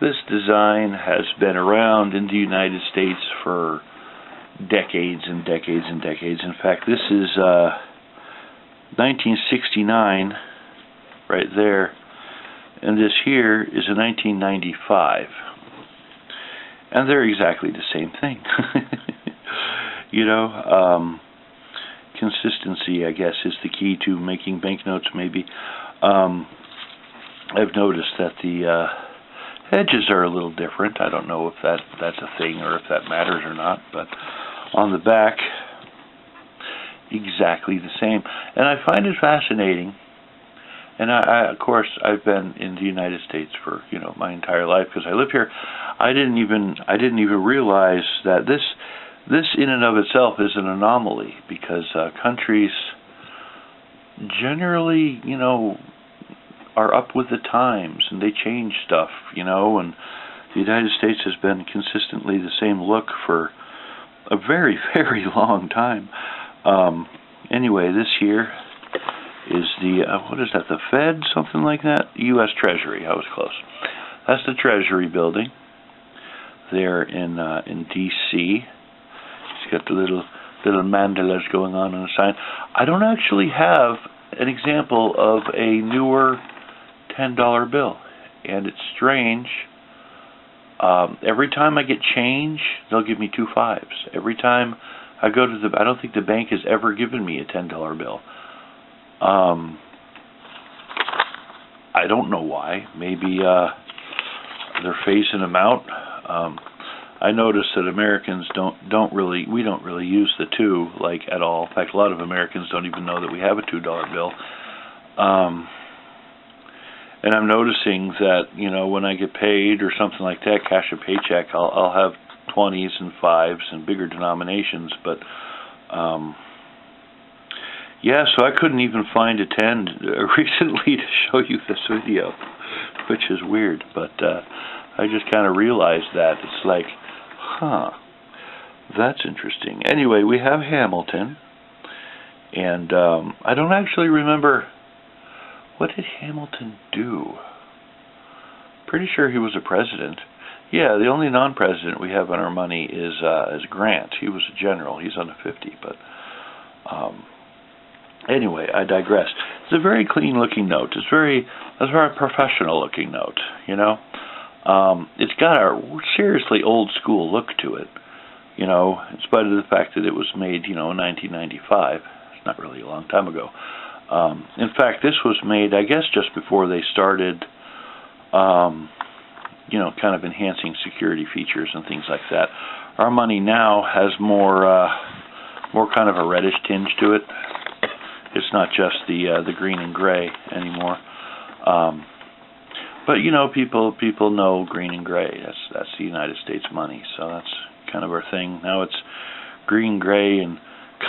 This design has been around in the United States for decades and decades and decades. In fact, this is 1969 right there, and this here is a 1995. And they're exactly the same thing. You know, consistency, I guess, is the key to making banknotes, maybe. I've noticed that the edges are a little different. I don't know if that's a thing or if that matters or not, but on the back, exactly the same. And I find it fascinating. And of course, I've been in the United States for my entire life because I live here. I didn't even realize that this in and of itself is an anomaly because countries generally are up with the times and they change stuff, and the United States has been consistently the same look for a very, very long time. Anyway, this here is the, what is that, the Fed, something like that? U.S. Treasury. I was close. That's the Treasury building there in D.C. It's got the little mandalas going on the sign. I don't actually have an example of a newer $10 bill, and it's strange. Every time I get change, they'll give me 2 5s. Every time I go to I don't think the bank has ever given me a $10 bill. I don't know why. Maybe they're phasing them out. I noticed that Americans don't really use the 2 like at all. In fact, a lot of Americans don't even know that we have a $2 bill. And I'm noticing that when I get paid or something like that, cash a paycheck, I'll have 20s and 5s and bigger denominations, but yeah, so I couldn't even find a 10 recently to show you this video, which is weird, but I just kind of realized that. It's like, that's interesting. Anyway, we have Hamilton, and I don't actually remember, what did Hamilton do? Pretty sure he was a president. Yeah, the only non-president we have on our money is Grant. He was a general. He's on a 50, but anyway, I digress. It's a very clean-looking note. It's a very professional-looking note. It's got a seriously old-school look to it. In spite of the fact that it was made, in 1995. It's not really a long time ago. In fact, this was made, I guess, just before they started, kind of enhancing security features and things like that. Our money now has more kind of a reddish tinge to it. It's not just the green and gray anymore. But people know green and gray. That's the United States money. So that's kind of our thing. Now it's green, gray, and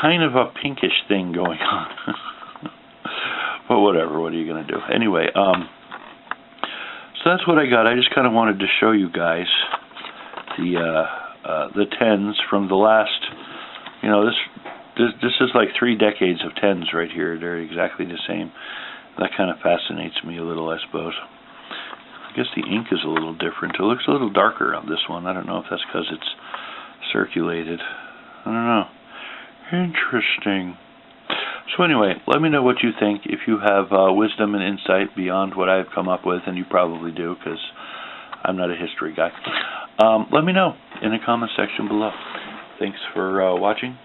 kind of a pinkish thing going on. But whatever. What are you going to do? Anyway, so that's what I got. I just kind of wanted to show you guys the 10s from the last. This is like 3 decades of 10s right here. They're exactly the same. That kind of fascinates me a little, I suppose. I guess the ink is a little different. It looks a little darker on this one. I don't know if that's because it's circulated. I don't know. Interesting. So anyway, let me know what you think. If you have wisdom and insight beyond what I've come up with, and you probably do because I'm not a history guy, let me know in the comment section below. Thanks for watching,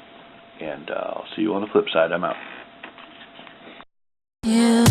and I'll see you on the flip side. I'm out. Yeah.